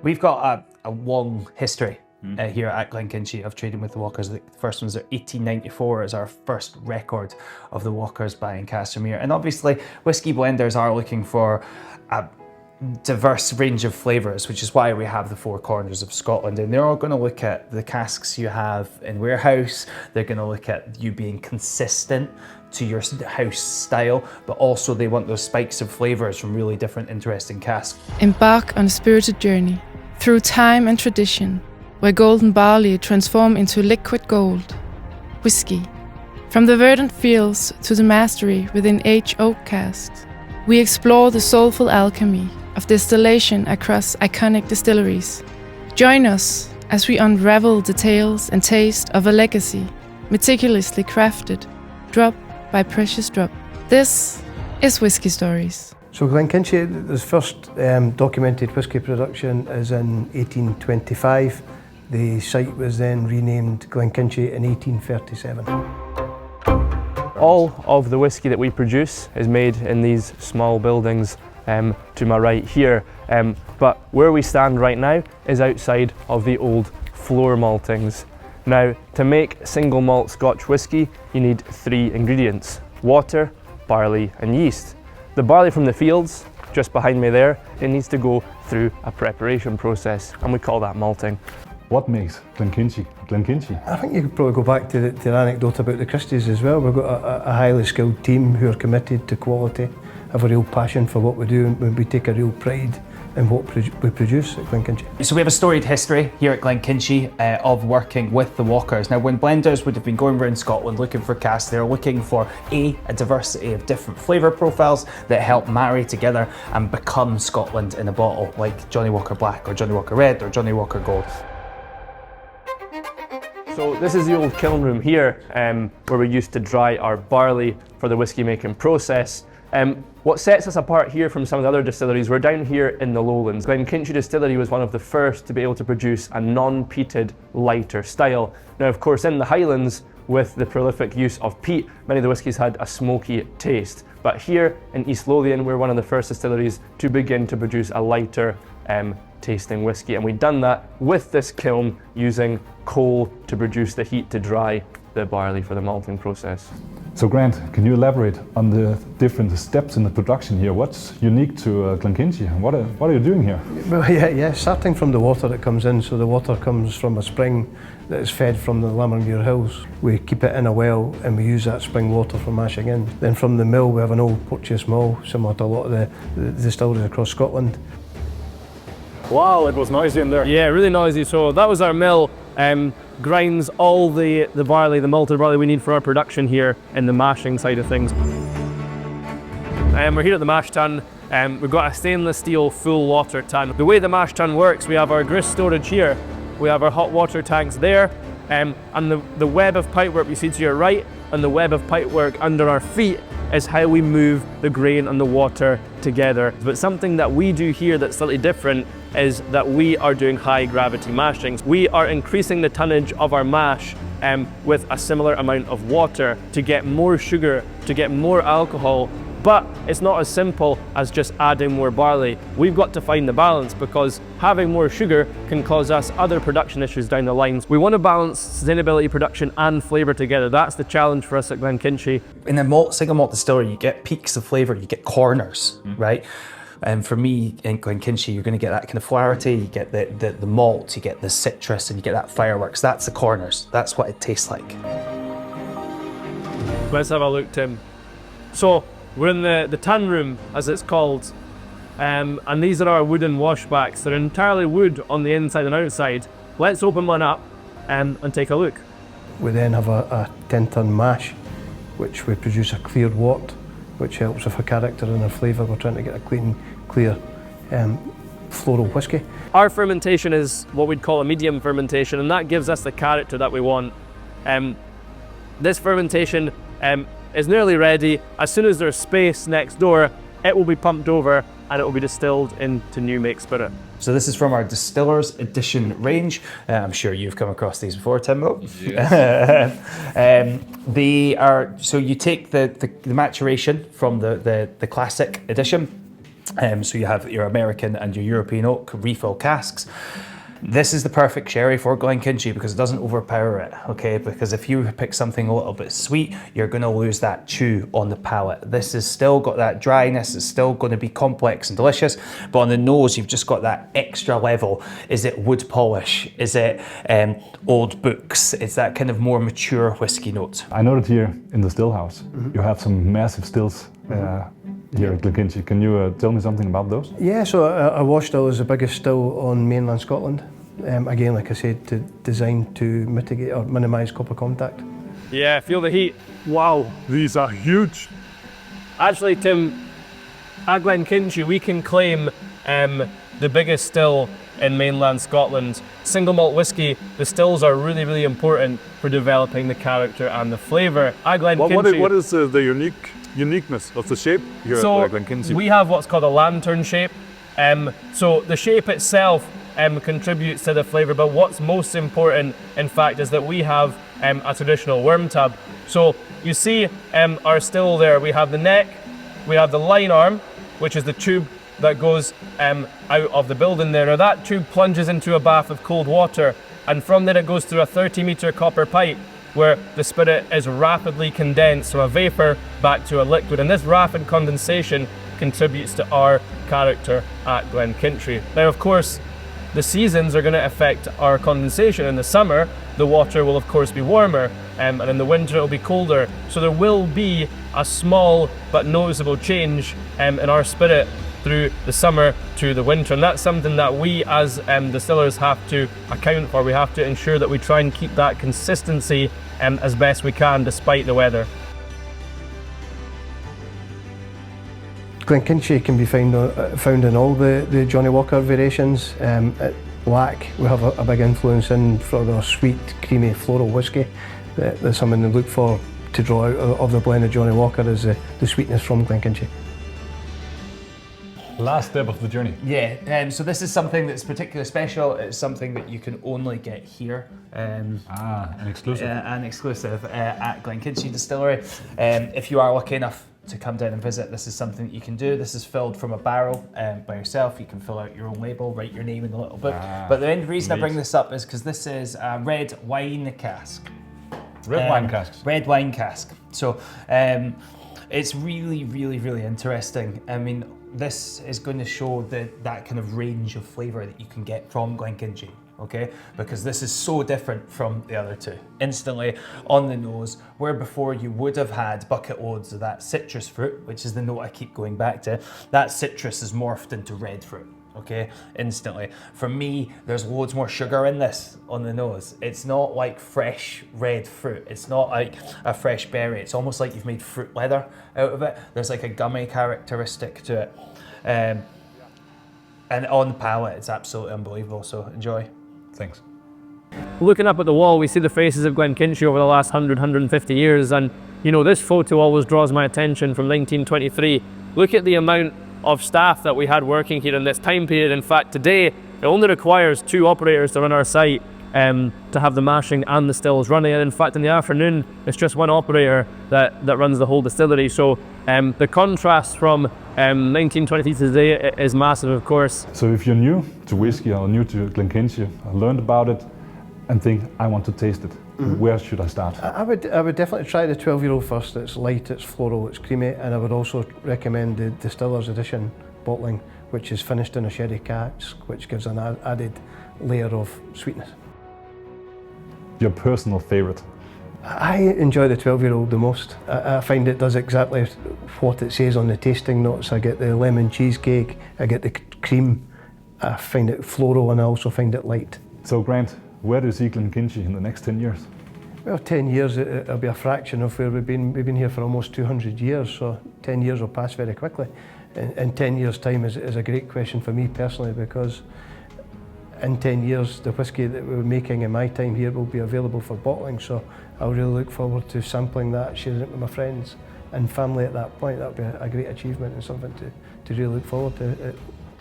We've got a long history here at Glenkinchie of trading with the Walkers. The first one's 1894 is our first record of the Walkers buying Casimir. And obviously, whiskey blenders are looking for a diverse range of flavours, which is why we have the four corners of Scotland. And they're all going to look at the casks you have in warehouse. They're going to look at you being consistent to your house style, but also they want those spikes of flavours from really different, interesting casks. Embark on a spirited journey through time and tradition, where golden barley transform into liquid gold. Whiskey. From the verdant fields to the mastery within aged oak casks, we explore the soulful alchemy of distillation across iconic distilleries. Join us as we unravel the tales and taste of a legacy, meticulously crafted, drop by precious drop. This is Whiskey Stories. So Glenkinchie, the first documented whisky production is in 1825. The site was then renamed Glenkinchie in 1837. All of the whisky that we produce is made in these small buildings to my right here, but where we stand right now is outside of the old floor maltings. Now, to make single malt Scotch whisky, you need three ingredients: water, barley and yeast. The barley from the fields, just behind me there, it needs to go through a preparation process, and we call that malting. What makes Glenkinchie Glenkinchie? I think you could probably go back to the anecdote about the Christies as well. We've got a highly skilled team who are committed to quality, have a real passion for what we do, and we take a real pride in what we produce at Glenkinchie. So we have a storied history here at Glenkinchie of working with the Walkers. Now, when blenders would have been going around Scotland looking for casks, they're looking for a diversity of different flavour profiles that help marry together and become Scotland in a bottle, like Johnnie Walker Black or Johnnie Walker Red or Johnnie Walker Gold. So this is the old kiln room here, where we used to dry our barley for the whisky making process. What sets us apart here from some of the other distilleries, we're down here in the Lowlands. Glenkinchie Distillery was one of the first to be able to produce a non-peated, lighter style. Now, of course, in the Highlands, with the prolific use of peat, many of the whiskies had a smoky taste. But here in East Lothian, we're one of the first distilleries to begin to produce a lighter tasting whisky. And we've done that with this kiln using coal to produce the heat to dry the barley for the malting process. So Grant, can you elaborate on the different steps in the production here? What's unique to Glenkinchie? What are you doing here? Well, yeah, starting from the water that comes in. So the water comes from a spring that is fed from the Lammermuir Hills. We keep it in a well and we use that spring water for mashing in. Then from the mill, we have an old purchase mill, similar to a lot of the distilleries across Scotland. Wow, it was noisy in there. Yeah, really noisy. So that was our mill. Grinds all the barley, the malted barley we need for our production here in the mashing side of things. We're here at the mash tun. We've got a stainless steel full water tun. The way the mash tun works, we have our grist storage here, we have our hot water tanks there, and the web of pipework you see to your right and the web of pipework under our feet is how we move the grain and the water together. But something that we do here that's slightly different is that we are doing high gravity mashings. We are increasing the tonnage of our mash with a similar amount of water to get more sugar, to get more alcohol. But it's not as simple as just adding more barley. We've got to find the balance, because having more sugar can cause us other production issues down the lines. We want to balance sustainability, production and flavour together. That's the challenge for us at Glenkinchie. In a single malt distillery, you get peaks of flavour, you get corners, right? And for me, in Glenkinchie, you're going to get that kind of flourity, you get the malt, you get the citrus, and you get that fireworks. That's the corners. That's what it tastes like. Let's have a look, Tim. So, we're in the tun room, as it's called, and these are our wooden washbacks. They're entirely wood on the inside and outside. Let's open one up and take a look. We then have a 10-ton mash, which we produce a cleared wort, which helps with a character and a flavour. We're trying to get a clean, clear, floral whisky. Our fermentation is what we'd call a medium fermentation, and that gives us the character that we want. This fermentation is nearly ready. As soon as there's space next door, it will be pumped over and it will be distilled into new make spirit. So this is from our Distillers Edition range. I'm sure you've come across these before, Tim. Yes. They are, so you take the maturation from the classic edition, So you have your American and your European oak refill casks. This is the perfect sherry for Glenkinchie because it doesn't overpower it, okay? Because if you pick something a little bit sweet, you're gonna lose that chew on the palate. This has still got that dryness, it's still gonna be complex and delicious, but on the nose, you've just got that extra level. Is it wood polish? Is it old books? It's that kind of more mature whiskey note. I know that here in the still house, you have some massive stills here at Glenkinchie. Can you tell me something about those? Yeah, so a wash still is the biggest still on mainland Scotland. Again, like I said, designed to mitigate or minimise copper contact. Yeah, feel the heat. Wow. These are huge. Actually, Tim, at Glenkinchie, we can claim the biggest still in mainland Scotland. Single malt whisky, the stills are really, really important for developing the character and the flavour. At Glenkinchie, What is the uniqueness of the shape here at Glenkinchie? We have what's called a lantern shape. So the shape itself contributes to the flavour, but what's most important, in fact, is that we have a traditional worm tub. So you see our still there, we have the neck, we have the line arm, which is the tube that goes out of the building there. Now that tube plunges into a bath of cold water, and from there it goes through a 30-metre copper pipe where the spirit is rapidly condensed from a vapour back to a liquid, and this rapid condensation contributes to our character at Glenkinchie. Now, of course, the seasons are going to affect our condensation. In the summer, the water will of course be warmer, and in the winter it'll be colder. So there will be a small but noticeable change in our spirit through the summer to the winter, and that's something that we as distillers have to account for. We have to ensure that we try and keep that consistency as best we can despite the weather. Glenkinchie can be found in all the Johnnie Walker variations. At Black, we have a big influence in for our sweet, creamy floral whisky. That's something to look for to draw out of the blend of Johnnie Walker is the sweetness from Glenkinchie. Last step of the journey. Yeah, so this is something that's particularly special. It's something that you can only get here. An exclusive. An exclusive at Glenkinchie Distillery. If you are lucky enough to come down and visit, this is something that you can do. This is filled from a barrel by yourself. You can fill out your own label, write your name in the little book. But the main reason I bring this up is because this is a red wine cask. Red wine casks. Red wine cask. So it's really, really, really interesting. I mean, this is going to show that kind of range of flavour that you can get from Glenkinchie, okay? Because this is so different from the other two. Instantly on the nose, where before you would have had bucket loads of that citrus fruit, which is the note I keep going back to, that citrus is morphed into red fruit, okay? Instantly. For me, there's loads more sugar in this on the nose. It's not like fresh red fruit. It's not like a fresh berry. It's almost like you've made fruit leather out of it. There's like a gummy characteristic to it. And on the palate, it's absolutely unbelievable, so enjoy. Thanks. Looking up at the wall, we see the faces of Glenkinchie over the last 100, 150 years, and you know, this photo always draws my attention from 1923. Look at the amount of staff that we had working here in this time period. In fact, today, it only requires 2 operators to run our site to have the mashing and the stills running. And in fact, in the afternoon, it's just 1 operator that runs the whole distillery. So the contrast from 1923 to today is massive, of course. So if you're new to whiskey or new to Glenkinchie, learned about it and think, I want to taste it, where should I start? I would definitely try the 12-year-old first. It's light, it's floral, it's creamy, and I would also recommend the Distiller's Edition bottling, which is finished in a sherry cask, which gives an added layer of sweetness. Your personal favourite? I enjoy the 12-year-old the most. I find it does exactly what it says on the tasting notes. I get the lemon cheesecake, I get the cream, I find it floral, and I also find it light. So Grant, where do you see Glenkinchie in the next 10 years? Well, 10 years, it'll be a fraction of where we've been. We've been here for almost 200 years, so 10 years will pass very quickly. In 10 years' time is a great question for me personally, because in 10 years, the whisky that we're making in my time here will be available for bottling, so I'll really look forward to sampling that, sharing it with my friends and family at that point. That'll be a great achievement and something to really look forward to.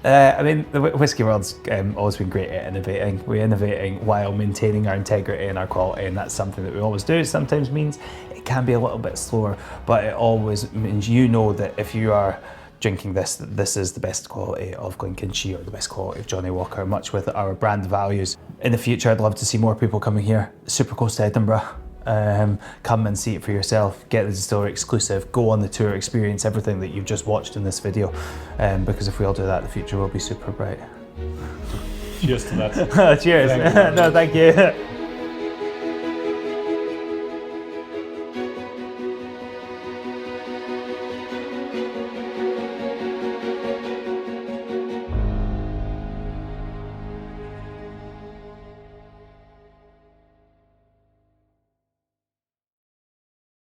I mean, the whisky world's always been great at innovating. We're innovating while maintaining our integrity and our quality, and that's something that we always do. It sometimes means it can be a little bit slower, but it always means you know that if you are drinking this, that this is the best quality of Glenkinchie or the best quality of Johnnie Walker, much with our brand values. In the future, I'd love to see more people coming here, super close to Edinburgh. Come and see it for yourself, get the distillery exclusive, go on the tour, experience everything that you've just watched in this video, because if we all do that, the future will be super bright. Cheers to that. Cheers. No, thank you.